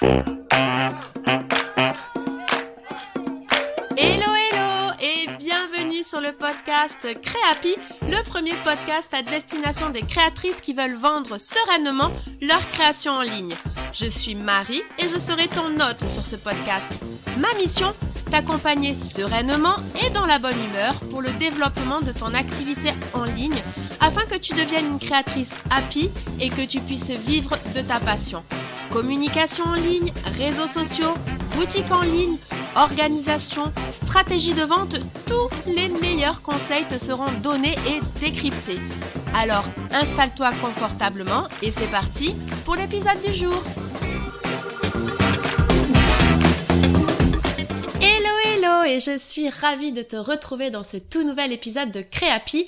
Hello et bienvenue sur le podcast Créapi, le premier podcast à destination des créatrices qui veulent vendre sereinement leur création en ligne. Je suis Marie et je serai ton hôte sur ce podcast. Ma mission, t'accompagner sereinement et dans la bonne humeur pour le développement de ton activité en ligne afin que tu deviennes une créatrice happy et que tu puisses vivre de ta passion. Communication en ligne, réseaux sociaux, boutique en ligne, organisation, stratégie de vente, tous les meilleurs conseils te seront donnés et décryptés. Alors, installe-toi confortablement et c'est parti pour l'épisode du jour. Hello et je suis ravie de te retrouver dans ce tout nouvel épisode de Créapi.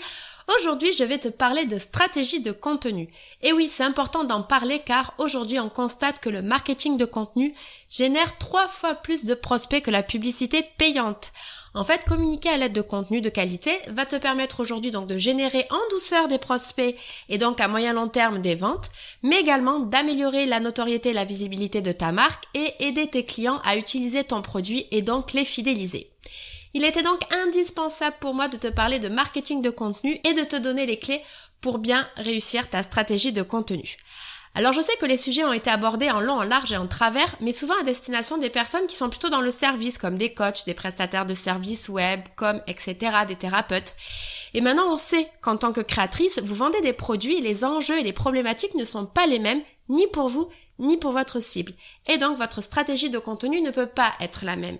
Aujourd'hui, je vais te parler de stratégie de contenu. Et oui, c'est important d'en parler car aujourd'hui, on constate que le marketing de contenu génère 3 fois plus de prospects que la publicité payante. En fait, communiquer à l'aide de contenu de qualité va te permettre aujourd'hui donc de générer en douceur des prospects et donc à moyen long terme des ventes, mais également d'améliorer la notoriété et la visibilité de ta marque et aider tes clients à utiliser ton produit et donc les fidéliser. Il était donc indispensable pour moi de te parler de marketing de contenu et de te donner les clés pour bien réussir ta stratégie de contenu. Alors je sais que les sujets ont été abordés en long, en large et en travers, mais souvent à destination des personnes qui sont plutôt dans le service, comme des coachs, des prestataires de services web, etc., des thérapeutes. Et maintenant on sait qu'en tant que créatrice, vous vendez des produits et les enjeux et les problématiques ne sont pas les mêmes, ni pour vous, ni pour votre cible. Et donc votre stratégie de contenu ne peut pas être la même.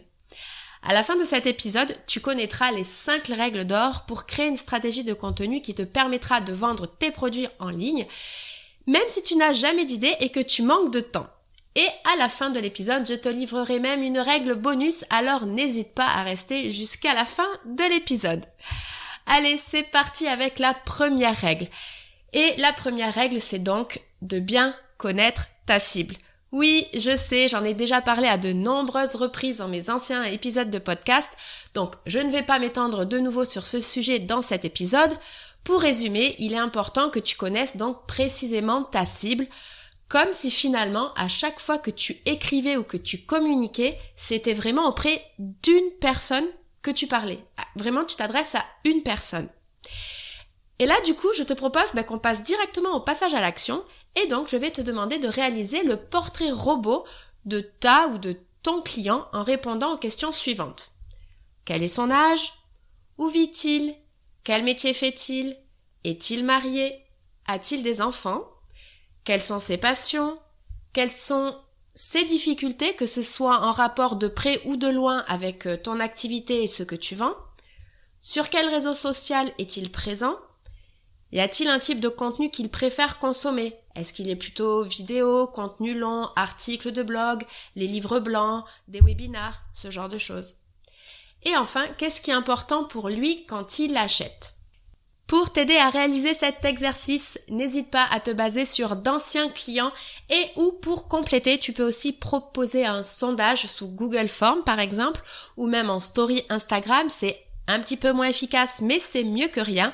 À la fin de cet épisode, tu connaîtras les 5 règles d'or pour créer une stratégie de contenu qui te permettra de vendre tes produits en ligne, même si tu n'as jamais d'idée et que tu manques de temps. Et à la fin de l'épisode, je te livrerai même une règle bonus, alors n'hésite pas à rester jusqu'à la fin de l'épisode. Allez, c'est parti avec la première règle. Et la première règle, c'est donc de bien connaître ta cible. Oui, je sais, j'en ai déjà parlé à de nombreuses reprises dans mes anciens épisodes de podcast, donc je ne vais pas m'étendre de nouveau sur ce sujet dans cet épisode. Pour résumer, il est important que tu connaisses donc précisément ta cible, comme si finalement, à chaque fois que tu écrivais ou que tu communiquais, c'était vraiment auprès d'une personne que tu parlais. Vraiment, tu t'adresses à une personne. Et là, du coup, je te propose qu'on passe directement au passage à l'action. Et donc, je vais te demander de réaliser le portrait robot de ta ou de ton client en répondant aux questions suivantes. Quel est son âge? Où vit-il? Quel métier fait-il? Est-il marié? A-t-il des enfants? Quelles sont ses passions? Quelles sont ses difficultés, que ce soit en rapport de près ou de loin avec ton activité et ce que tu vends? Sur quel réseau social est-il présent? Y a-t-il un type de contenu qu'il préfère consommer? Est-ce qu'il est plutôt vidéo, contenu long, articles de blog, les livres blancs, des webinars, ce genre de choses? Et enfin, qu'est-ce qui est important pour lui quand il achète? Pour t'aider à réaliser cet exercice, n'hésite pas à te baser sur d'anciens clients et ou pour compléter, tu peux aussi proposer un sondage sous Google Forms par exemple ou même en story Instagram, c'est un petit peu moins efficace mais c'est mieux que rien.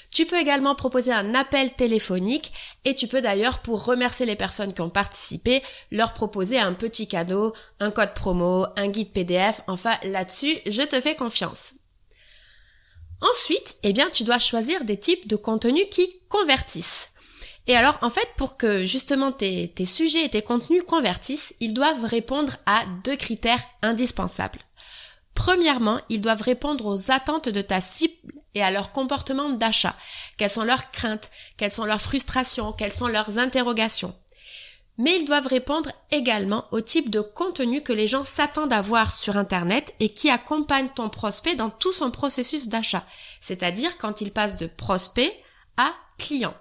Tu peux également proposer un appel téléphonique et tu peux d'ailleurs, pour remercier les personnes qui ont participé, leur proposer un petit cadeau, un code promo, un guide PDF, enfin là-dessus, je te fais confiance. Ensuite, tu dois choisir des types de contenus qui convertissent. Et alors, en fait, pour que justement tes sujets et tes contenus convertissent, ils doivent répondre à 2 critères indispensables. Premièrement, ils doivent répondre aux attentes de ta cible et à leur comportement d'achat. Quelles sont leurs craintes, quelles sont leurs frustrations, quelles sont leurs interrogations. Mais ils doivent répondre également au type de contenu que les gens s'attendent à voir sur Internet et qui accompagne ton prospect dans tout son processus d'achat. C'est-à-dire quand il passe de prospect à client.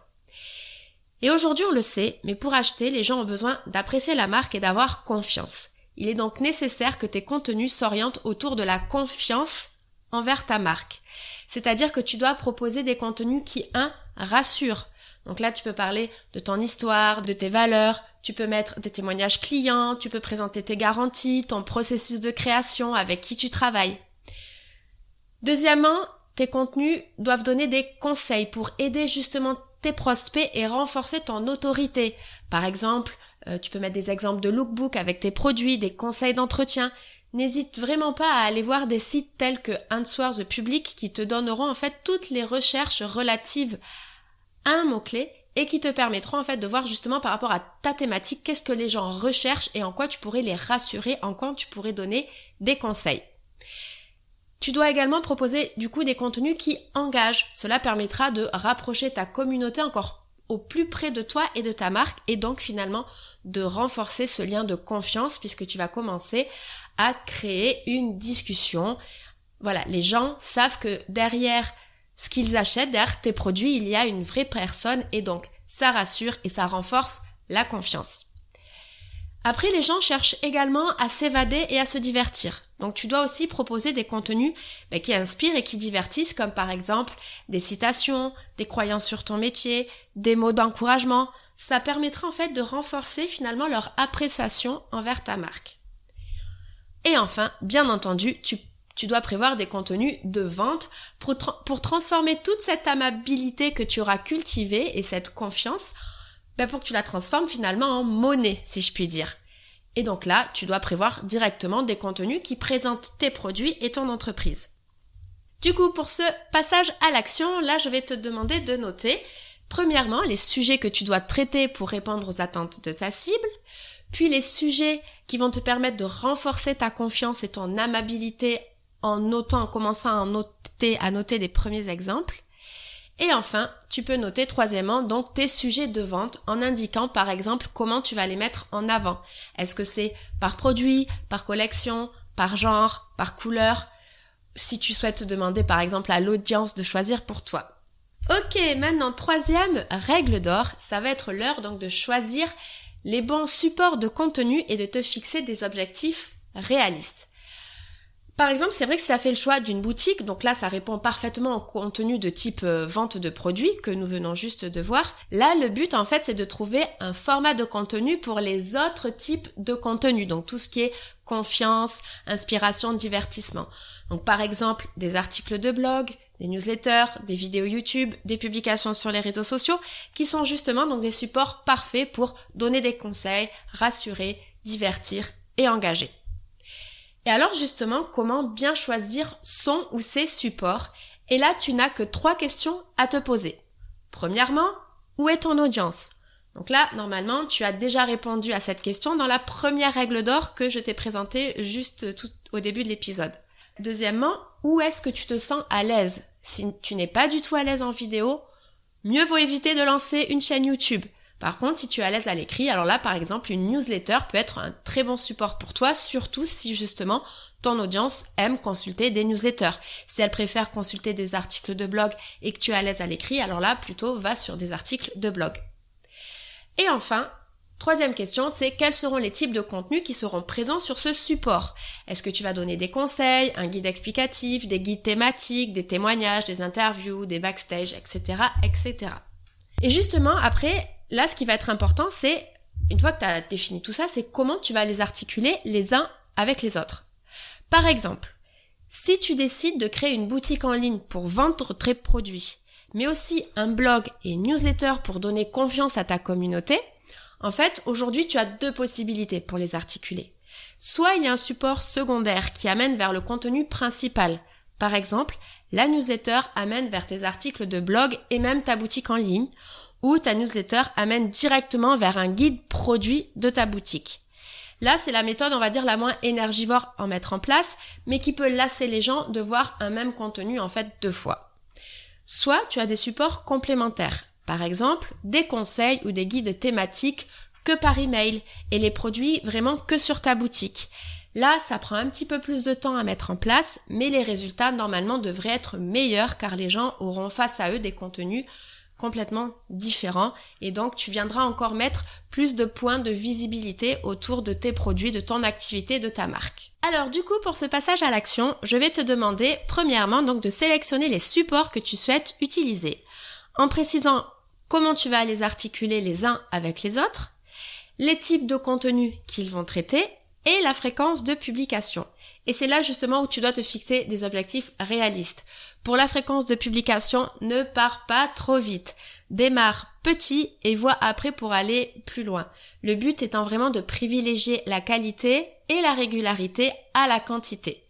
Et aujourd'hui, on le sait, mais pour acheter, les gens ont besoin d'apprécier la marque et d'avoir confiance. Il est donc nécessaire que tes contenus s'orientent autour de la confiance envers ta marque. C'est-à-dire que tu dois proposer des contenus qui, rassurent. Donc là, tu peux parler de ton histoire, de tes valeurs, tu peux mettre des témoignages clients, tu peux présenter tes garanties, ton processus de création, avec qui tu travailles. Deuxièmement, tes contenus doivent donner des conseils pour aider justement tes prospects et renforcer ton autorité. Par exemple, Tu peux mettre des exemples de lookbook avec tes produits, des conseils d'entretien. N'hésite vraiment pas à aller voir des sites tels que Answer the Public qui te donneront en fait toutes les recherches relatives à un mot-clé et qui te permettront en fait de voir justement par rapport à ta thématique qu'est-ce que les gens recherchent et en quoi tu pourrais les rassurer, en quoi tu pourrais donner des conseils. Tu dois également proposer du coup des contenus qui engagent. Cela permettra de rapprocher ta communauté encore au plus près de toi et de ta marque et donc finalement de renforcer ce lien de confiance puisque tu vas commencer à créer une discussion. Voilà, les gens savent que derrière ce qu'ils achètent, derrière tes produits, il y a une vraie personne et donc ça rassure et ça renforce la confiance. Après, les gens cherchent également à s'évader et à se divertir. Donc tu dois aussi proposer des contenus qui inspirent et qui divertissent, comme par exemple des citations, des croyances sur ton métier, des mots d'encouragement. Ça permettra en fait de renforcer finalement leur appréciation envers ta marque. Et enfin, bien entendu, tu dois prévoir des contenus de vente pour transformer toute cette amabilité que tu auras cultivée et cette confiance, pour que tu la transformes finalement en monnaie, si je puis dire. Et donc là, tu dois prévoir directement des contenus qui présentent tes produits et ton entreprise. Du coup, pour ce passage à l'action, là, je vais te demander de noter, premièrement, les sujets que tu dois traiter pour répondre aux attentes de ta cible, puis les sujets qui vont te permettre de renforcer ta confiance et ton amabilité en commençant à noter des premiers exemples. Et enfin, tu peux noter troisièmement donc tes sujets de vente en indiquant par exemple comment tu vas les mettre en avant. Est-ce que c'est par produit, par collection, par genre, par couleur? Si tu souhaites demander par exemple à l'audience de choisir pour toi. Ok, maintenant troisième règle d'or, ça va être l'heure donc de choisir les bons supports de contenu et de te fixer des objectifs réalistes. Par exemple, c'est vrai que si tu as fait le choix d'une boutique, donc là ça répond parfaitement au contenu de type vente de produits que nous venons juste de voir. Là, le but en fait c'est de trouver un format de contenu pour les autres types de contenu, donc tout ce qui est confiance, inspiration, divertissement. Donc par exemple, des articles de blog, des newsletters, des vidéos YouTube, des publications sur les réseaux sociaux qui sont justement donc des supports parfaits pour donner des conseils, rassurer, divertir et engager. Et alors justement, comment bien choisir son ou ses supports? Et là, tu n'as que 3 questions à te poser. Premièrement, où est ton audience? Donc là, normalement, tu as déjà répondu à cette question dans la première règle d'or que je t'ai présentée juste tout au début de l'épisode. Deuxièmement, où est-ce que tu te sens à l'aise? Si tu n'es pas du tout à l'aise en vidéo, mieux vaut éviter de lancer une chaîne YouTube. Par contre, si tu es à l'aise à l'écrit, alors là, par exemple, une newsletter peut être un très bon support pour toi, surtout si justement ton audience aime consulter des newsletters. Si elle préfère consulter des articles de blog et que tu es à l'aise à l'écrit, alors là, plutôt va sur des articles de blog. Et enfin, troisième question, c'est quels seront les types de contenus qui seront présents sur ce support? Est-ce que tu vas donner des conseils, un guide explicatif, des guides thématiques, des témoignages, des interviews, des backstage, etc., etc. Et justement, après, là, ce qui va être important, c'est, une fois que tu as défini tout ça, c'est comment tu vas les articuler les uns avec les autres. Par exemple, si tu décides de créer une boutique en ligne pour vendre tes produits, mais aussi un blog et une newsletter pour donner confiance à ta communauté, en fait, aujourd'hui, tu as 2 possibilités pour les articuler. Soit il y a un support secondaire qui amène vers le contenu principal. Par exemple, la newsletter amène vers tes articles de blog et même ta boutique en ligne, ou ta newsletter amène directement vers un guide produit de ta boutique. Là, c'est la méthode, on va dire, la moins énergivore à mettre en place, mais qui peut lasser les gens de voir un même contenu en fait 2 fois. Soit tu as des supports complémentaires, par exemple des conseils ou des guides thématiques que par email et les produits vraiment que sur ta boutique. Là, ça prend un petit peu plus de temps à mettre en place, mais les résultats normalement devraient être meilleurs car les gens auront face à eux des contenus complètement différents et donc tu viendras encore mettre plus de points de visibilité autour de tes produits, de ton activité, de ta marque. Alors du coup, pour ce passage à l'action, je vais te demander premièrement donc de sélectionner les supports que tu souhaites utiliser en précisant comment tu vas les articuler les uns avec les autres, les types de contenus qu'ils vont traiter et la fréquence de publication. Et c'est là justement où tu dois te fixer des objectifs réalistes. Pour la fréquence de publication, ne pars pas trop vite. Démarre petit et vois après pour aller plus loin. Le but étant vraiment de privilégier la qualité et la régularité à la quantité.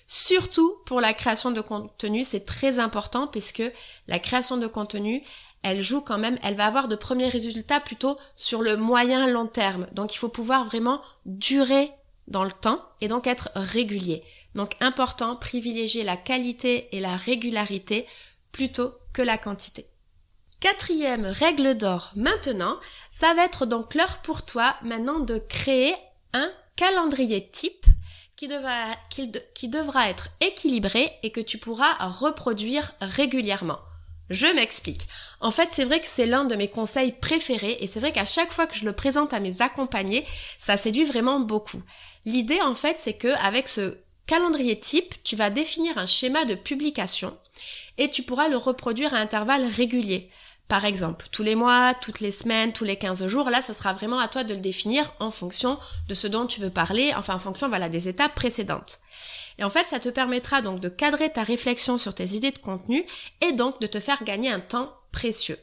Surtout pour la création de contenu, c'est très important puisque la création de contenu, elle joue quand même, elle va avoir de premiers résultats plutôt sur le moyen long terme. Donc il faut pouvoir vraiment durer dans le temps et donc être régulier. Donc important, privilégier la qualité et la régularité plutôt que la quantité. 4e règle d'or maintenant, ça va être donc l'heure pour toi maintenant de créer un calendrier type qui devra être équilibré et que tu pourras reproduire régulièrement. Je m'explique. En fait, c'est vrai que c'est l'un de mes conseils préférés et c'est vrai qu'à chaque fois que je le présente à mes accompagnés, ça séduit vraiment beaucoup. L'idée en fait, c'est que avec ce calendrier type, tu vas définir un schéma de publication et tu pourras le reproduire à intervalles réguliers. Par exemple, tous les mois, toutes les semaines, tous les 15 jours, là, ça sera vraiment à toi de le définir en fonction de ce dont tu veux parler, enfin en fonction, des étapes précédentes. Et en fait, ça te permettra donc de cadrer ta réflexion sur tes idées de contenu et donc de te faire gagner un temps précieux.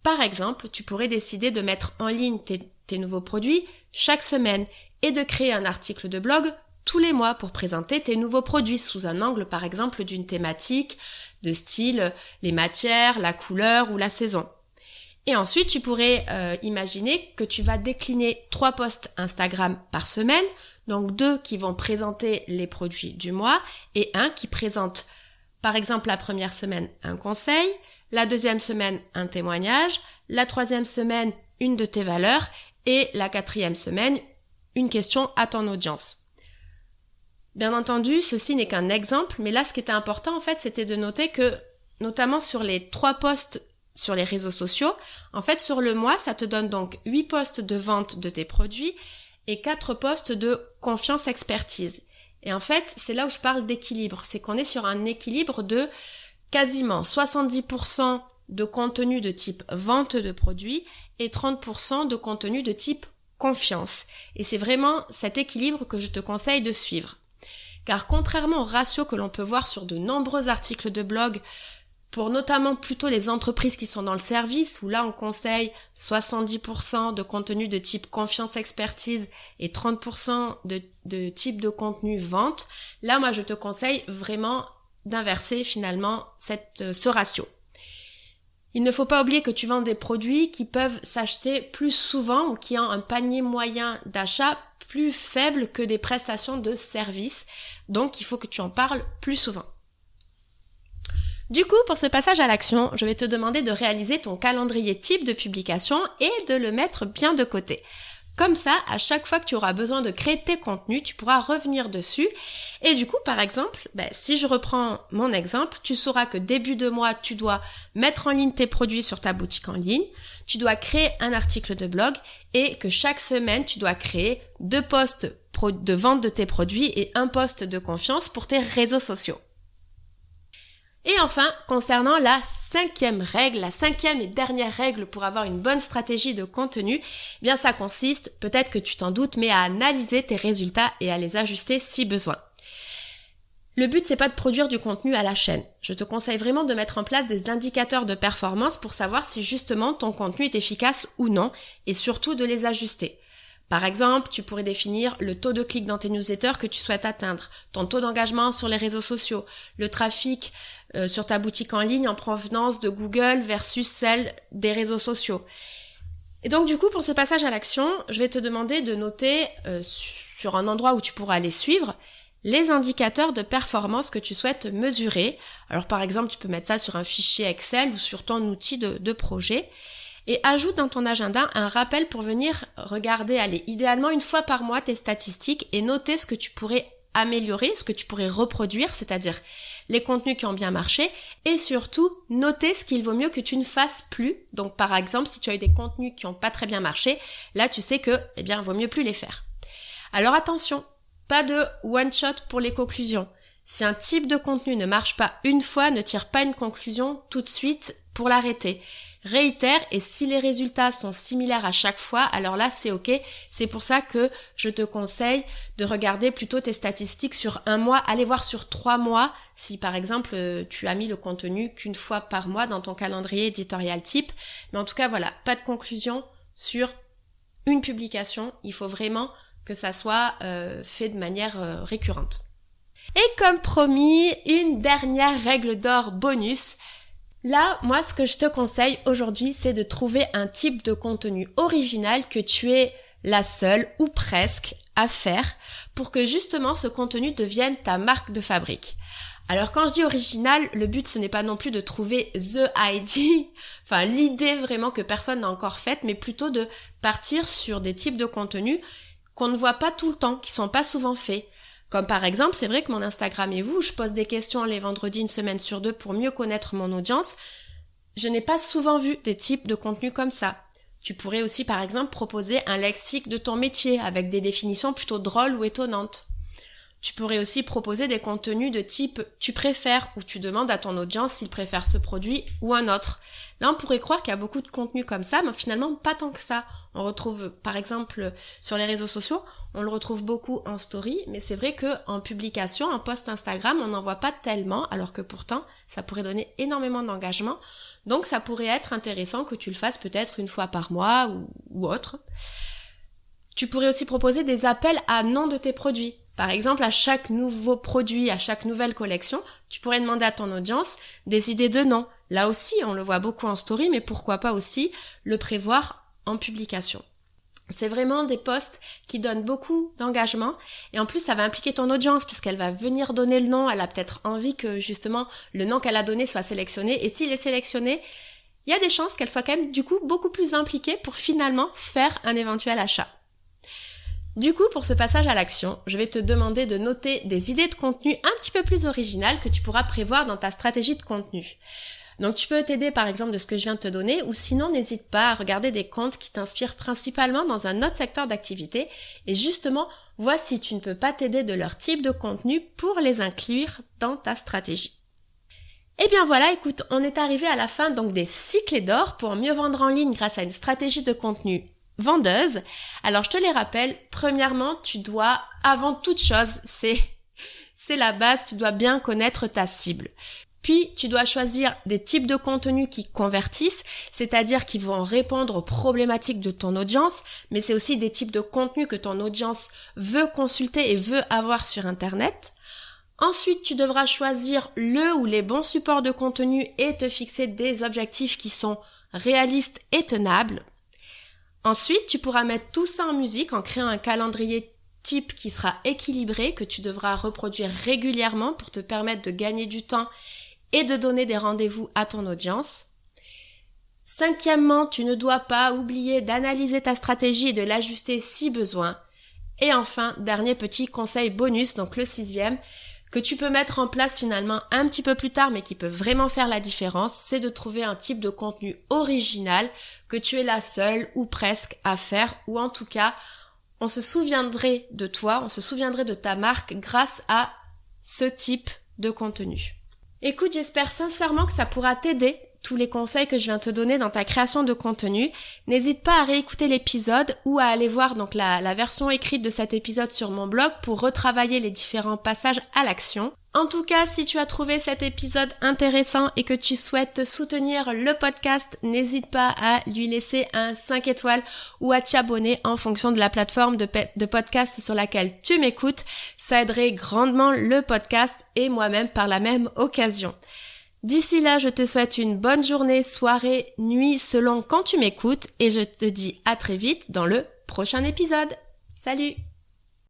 Par exemple, tu pourrais décider de mettre en ligne tes nouveaux produits chaque semaine et de créer un article de blog tous les mois pour présenter tes nouveaux produits sous un angle, par exemple, d'une thématique, de style, les matières, la couleur ou la saison. Et ensuite, tu pourrais imaginer que tu vas décliner 3 posts Instagram par semaine, donc 2 qui vont présenter les produits du mois et 1 qui présente, par exemple, la première semaine, un conseil, la deuxième semaine, un témoignage, la troisième semaine, une de tes valeurs et la 4e semaine, une question à ton audience. Bien entendu, ceci n'est qu'un exemple, mais là, ce qui était important, en fait, c'était de noter que, notamment sur les 3 posts sur les réseaux sociaux, en fait, sur le mois, ça te donne donc 8 posts de vente de tes produits et 4 posts de confiance expertise. Et en fait, c'est là où je parle d'équilibre. C'est qu'on est sur un équilibre de quasiment 70% de contenu de type vente de produits et 30% de contenu de type confiance. Et c'est vraiment cet équilibre que je te conseille de suivre. Car contrairement au ratio que l'on peut voir sur de nombreux articles de blog, pour notamment plutôt les entreprises qui sont dans le service, où là on conseille 70% de contenu de type confiance expertise et 30% de type de contenu vente, là moi je te conseille vraiment d'inverser finalement ce ratio. Il ne faut pas oublier que tu vends des produits qui peuvent s'acheter plus souvent ou qui ont un panier moyen d'achat plus faible que des prestations de service. Donc, il faut que tu en parles plus souvent. Du coup, pour ce passage à l'action, je vais te demander de réaliser ton calendrier type de publication et de le mettre bien de côté. Comme ça, à chaque fois que tu auras besoin de créer tes contenus, tu pourras revenir dessus. Et du coup, par exemple, si je reprends mon exemple, tu sauras que début de mois, tu dois mettre en ligne tes produits sur ta boutique en ligne, tu dois créer un article de blog et que chaque semaine, tu dois créer 2 posts de vente de tes produits et 1 post de confiance pour tes réseaux sociaux. Et enfin, concernant la 5e règle, la 5e et dernière règle pour avoir une bonne stratégie de contenu, bien ça consiste, peut-être que tu t'en doutes, mais à analyser tes résultats et à les ajuster si besoin. Le but, c'est pas de produire du contenu à la chaîne. Je te conseille vraiment de mettre en place des indicateurs de performance pour savoir si justement ton contenu est efficace ou non et surtout de les ajuster. Par exemple, tu pourrais définir le taux de clic dans tes newsletters que tu souhaites atteindre, ton taux d'engagement sur les réseaux sociaux, le trafic sur ta boutique en ligne en provenance de Google versus celle des réseaux sociaux. Et donc du coup, pour ce passage à l'action, je vais te demander de noter sur un endroit où tu pourras les suivre, les indicateurs de performance que tu souhaites mesurer. Alors par exemple, tu peux mettre ça sur un fichier Excel ou sur ton outil de projet. Et ajoute dans ton agenda un rappel pour venir regarder, idéalement 1 fois par mois tes statistiques et noter ce que tu pourrais améliorer, ce que tu pourrais reproduire, c'est-à-dire les contenus qui ont bien marché et surtout noter ce qu'il vaut mieux que tu ne fasses plus. Donc par exemple, si tu as eu des contenus qui n'ont pas très bien marché, là tu sais que, il vaut mieux plus les faire. Alors attention, pas de one shot pour les conclusions. Si un type de contenu ne marche pas une fois, ne tire pas une conclusion tout de suite pour l'arrêter. réitère et si les résultats sont similaires à chaque fois, alors là c'est ok. C'est pour ça que je te conseille de regarder plutôt tes statistiques sur un mois, aller voir sur 3 mois si par exemple tu as mis le contenu qu'une fois par mois dans ton calendrier éditorial type. Mais en tout cas voilà, pas de conclusion sur une publication, il faut vraiment que ça soit fait de manière récurrente. Et comme promis, une dernière règle d'or bonus. Là, moi, ce que je te conseille aujourd'hui, c'est de trouver un type de contenu original que tu es la seule ou presque à faire pour que justement ce contenu devienne ta marque de fabrique. Alors quand je dis original, le but ce n'est pas non plus de trouver the idea, enfin l'idée vraiment que personne n'a encore faite, mais plutôt de partir sur des types de contenus qu'on ne voit pas tout le temps, qui sont pas souvent faits. Comme par exemple, c'est vrai que mon Instagram et vous, je pose des questions les vendredis 1 semaine sur 2 pour mieux connaître mon audience. Je n'ai pas souvent vu des types de contenus comme ça. Tu pourrais aussi par exemple proposer un lexique de ton métier avec des définitions plutôt drôles ou étonnantes. Tu pourrais aussi proposer des contenus de type tu préfères où tu demandes à ton audience s'il préfère ce produit ou un autre. Là, on pourrait croire qu'il y a beaucoup de contenus comme ça, mais finalement pas tant que ça. On retrouve par exemple sur les réseaux sociaux, on le retrouve beaucoup en story, mais c'est vrai que en publication, en post Instagram, on n'en voit pas tellement, alors que pourtant, ça pourrait donner énormément d'engagement. Donc ça pourrait être intéressant que tu le fasses peut-être une fois par mois ou autre. Tu pourrais aussi proposer des appels à nom de tes produits. Par exemple, à chaque nouveau produit, à chaque nouvelle collection, tu pourrais demander à ton audience des idées de noms. Là aussi, on le voit beaucoup en story, mais pourquoi pas aussi le prévoir en publication. C'est vraiment des posts qui donnent beaucoup d'engagement et en plus ça va impliquer ton audience puisqu'elle va venir donner le nom, elle a peut-être envie que justement le nom qu'elle a donné soit sélectionné et s'il est sélectionné, il y a des chances qu'elle soit quand même du coup beaucoup plus impliquée pour finalement faire un éventuel achat. Du coup, pour ce passage à l'action, je vais te demander de noter des idées de contenu un petit peu plus originales que tu pourras prévoir dans ta stratégie de contenu. Donc tu peux t'aider par exemple de ce que je viens de te donner ou sinon n'hésite pas à regarder des comptes qui t'inspirent principalement dans un autre secteur d'activité et justement vois si tu ne peux pas t'aider de leur type de contenu pour les inclure dans ta stratégie. Et bien voilà, écoute, on est arrivé à la fin donc des 6 clés d'or pour mieux vendre en ligne grâce à une stratégie de contenu vendeuse. Alors je te les rappelle, premièrement tu dois, avant toute chose, c'est la base, tu dois bien connaître ta cible. Puis, tu dois choisir des types de contenus qui convertissent, c'est-à-dire qui vont répondre aux problématiques de ton audience, mais c'est aussi des types de contenus que ton audience veut consulter et veut avoir sur Internet. Ensuite, tu devras choisir le ou les bons supports de contenu et te fixer des objectifs qui sont réalistes et tenables. Ensuite, tu pourras mettre tout ça en musique en créant un calendrier type qui sera équilibré, que tu devras reproduire régulièrement pour te permettre de gagner du temps et de donner des rendez-vous à ton audience. Cinquièmement, tu ne dois pas oublier d'analyser ta stratégie et de l'ajuster si besoin. Et enfin, dernier petit conseil bonus, donc le 6e, que tu peux mettre en place finalement un petit peu plus tard mais qui peut vraiment faire la différence, c'est de trouver un type de contenu original que tu es la seule ou presque à faire ou en tout cas, on se souviendrait de toi, on se souviendrait de ta marque grâce à ce type de contenu. Écoute, j'espère sincèrement que ça pourra t'aider, tous les conseils que je viens te donner dans ta création de contenu. N'hésite pas à réécouter l'épisode ou à aller voir donc la version écrite de cet épisode sur mon blog pour retravailler les différents passages à l'action. En tout cas, si tu as trouvé cet épisode intéressant et que tu souhaites soutenir le podcast, n'hésite pas à lui laisser un 5 étoiles ou à t'abonner en fonction de la plateforme de podcast sur laquelle tu m'écoutes. Ça aiderait grandement le podcast et moi-même par la même occasion. D'ici là, je te souhaite une bonne journée, soirée, nuit selon quand tu m'écoutes et je te dis à très vite dans le prochain épisode. Salut!